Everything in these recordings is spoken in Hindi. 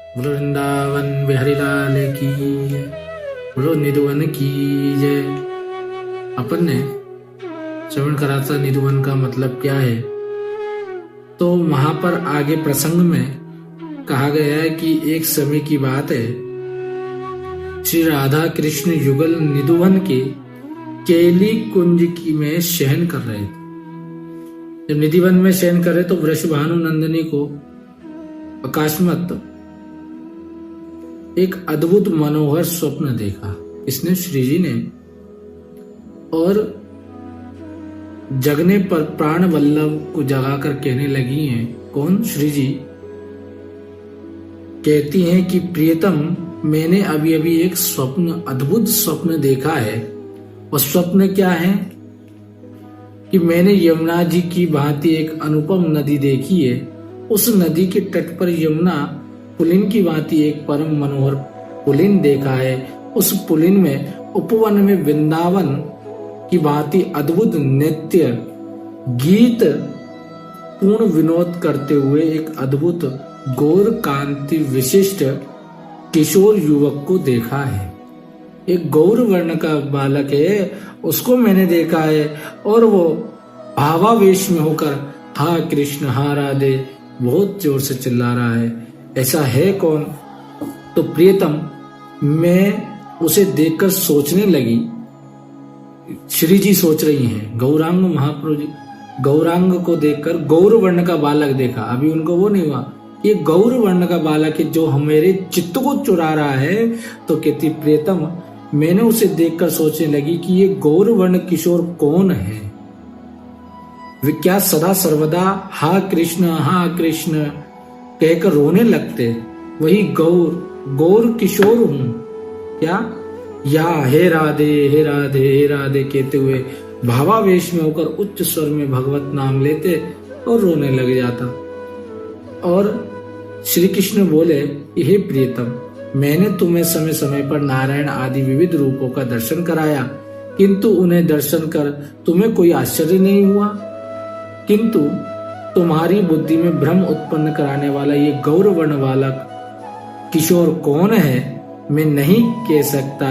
बोलो वृंदावन बिहारी लाल की जय, बोलो निधुवन की जय। अपन ने श्रवण करा था निधुवन का मतलब क्या है। तो वहां पर आगे प्रसंग में कहा गया है कि एक समय की बात है, श्री राधा कृष्ण युगल निधुवन के केली कुंज की में शयन कर रहे थे। जब निधिवन में शयन कर रहे तो वृषभानु नंदिनी को अकस्मात एक अद्भुत मनोहर स्वप्न देखा। इसने श्री जी ने, और जगने पर प्राण वल्लभ को जगाकर कहने लगी हैं। कौन? श्री जी कहती हैं कि प्रियतम, मैंने अभी अभी एक स्वप्न, अद्भुत स्वप्न देखा है। और स्वप्न क्या है कि मैंने यमुना जी की भांति एक अनुपम नदी देखी है। उस नदी के तट पर यमुना पुलिन की भांति एक परम मनोहर पुलिन देखा है। उस पुलिन में उपवन में वृंदावन की भांति अद्भुत नृत्य गीत पूर्ण विनोद करते हुए एक अद्भुत गौर कांति विशिष्ट किशोर युवक को देखा है। एक गौर वर्ण का बालक है, उसको मैंने देखा है। और वो भावावेश में होकर हा कृष्ण हा राधे बहुत जोर से चिल्ला रहा है। ऐसा है कौन? तो प्रियतम, मैं उसे देखकर सोचने लगी। श्री जी सोच रही हैं, गौरांग महाप्रभु जी गौरांग को देखकर गौर वर्ण का बालक देखा। अभी उनको वो नहीं हुआ, ये गौर वर्ण का बालक है जो हमारे चित्त को चुरा रहा है। तो कहती प्रियतम, मैंने उसे देखकर सोचने लगी कि ये गौर वर्ण किशोर कौन है। वे क्या सदा सर्वदा हा कृष्ण कहकर रोने लगते, वही गौर किशोर हूं क्या? या हे राधे हे राधे हे राधे कहते हुए भावावेश में होकर उच्च स्वर में भगवत नाम लेते और रोने लग जाता। और श्री कृष्ण बोले, हे प्रियतम, मैंने तुम्हें समय समय पर नारायण आदि विविध रूपों का दर्शन कराया, किंतु उन्हें दर्शन कर तुम्हें कोई आश्चर्य नहीं हुआ। किंतु तुम्हारी बुद्धि में भ्रम उत्पन्न कराने वाला ये गौर वर्ण वाला किशोर कौन है, मैं नहीं कह सकता।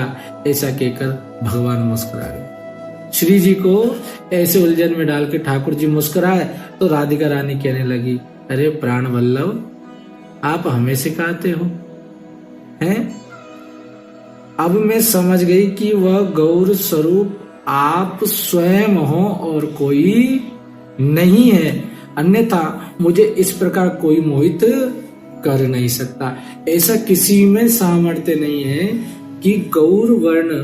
ऐसा कहकर भगवान मुस्कुरा गए। श्री जी को ऐसे उलझन में डाल के ठाकुर जी मुस्कुराए तो राधिका रानी कहने लगी, अरे प्राण वल्लभ, आप हमें सिखाते हो हैं? अब मैं समझ गई कि वह गौर स्वरूप आप स्वयं हो और कोई नहीं है, अन्यथा मुझे इस प्रकार कोई मोहित कर नहीं सकता। ऐसा किसी में सामर्थ्य नहीं है कि गौर वर्ण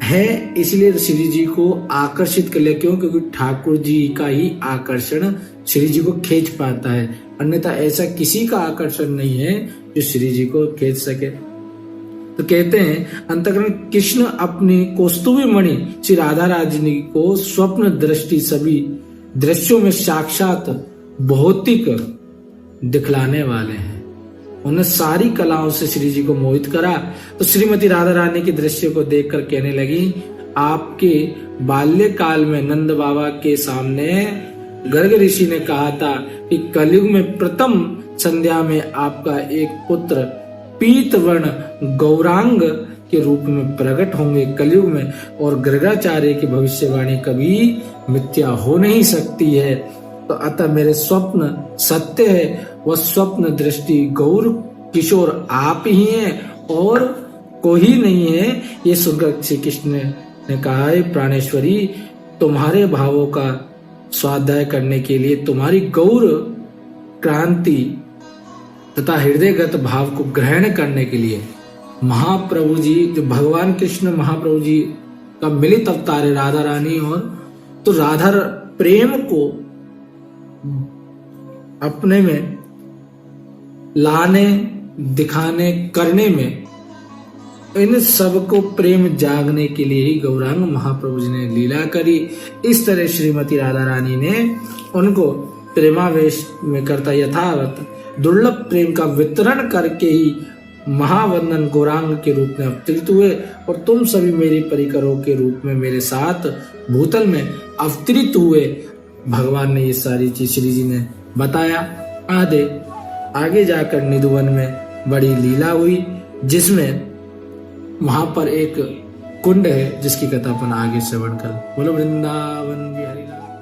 है इसलिए श्री जी को आकर्षित कर ले। क्यों? क्योंकि ठाकुर जी का ही आकर्षण श्री जी को खींच पाता है, अन्यथा ऐसा किसी का आकर्षण नहीं है जो श्री जी को खींच सके। तो कहते हैं, अंतःकरण कृष्ण अपनी कौस्तुभी मणि श्री राधा रानी को स्वप्न दृष्टि सभी दृश्यों में साक्षात भौतिक दिखलाने वाले हैं। उन्हें सारी कलाओं से श्री जी को मोहित करा। तो श्रीमती राधा रानी के दृश्य को देखकर कहने लगी, आपके बाल्यकाल में नंद बाबा के सामने गर्ग ऋषि ने कहा था कि कलयुग में प्रथम संध्या में आपका एक पुत्र पीत वर्ण गौरांग के रूप में प्रकट होंगे कलयुग में, और गर्गाचार्य की भविष्यवाणी कभी मिथ्या हो नहीं सकती है। तो अतः मेरे स्वप्न सत्य है, वह स्वप्न दृष्टि गौर किशोर आप ही हैं और कोई नहीं है। ये सुनकर श्री कृष्ण ने कहा, है प्राणेश्वरी, तुम्हारे भावों का स्वाध्याय करने के लिए, तुम्हारी गौर क्रांति तथा हृदयगत भाव को ग्रहण करने के लिए महाप्रभु जी, जो भगवान कृष्ण महाप्रभु जी का मिलित अवतार है राधा रानी, और तो राधा प्रेम को अपने में लाने, दिखाने, करने में, इन सबको प्रेम जागने के लिए ही गौरांग महाप्रभु जी ने लीला करी। इस तरह श्रीमती राधा रानी ने उनको प्रेमावेश में करता यथावत दुर्लभ प्रेम का वितरण करके ही महावंदन गौरांग के रूप में अवतरित हुए, और तुम सभी मेरी परिकरों के रूप में मेरे साथ भूतल में अवतरित हुए। भगवान ने ये सारी चीज श्री जी ने बताया। आधे आगे जाकर निधुवन में बड़ी लीला हुई, जिसमें वहां पर एक कुंड है जिसकी कथा अपन आगे श्रवण कर। बोलो वृंदावन बिहारी लाल।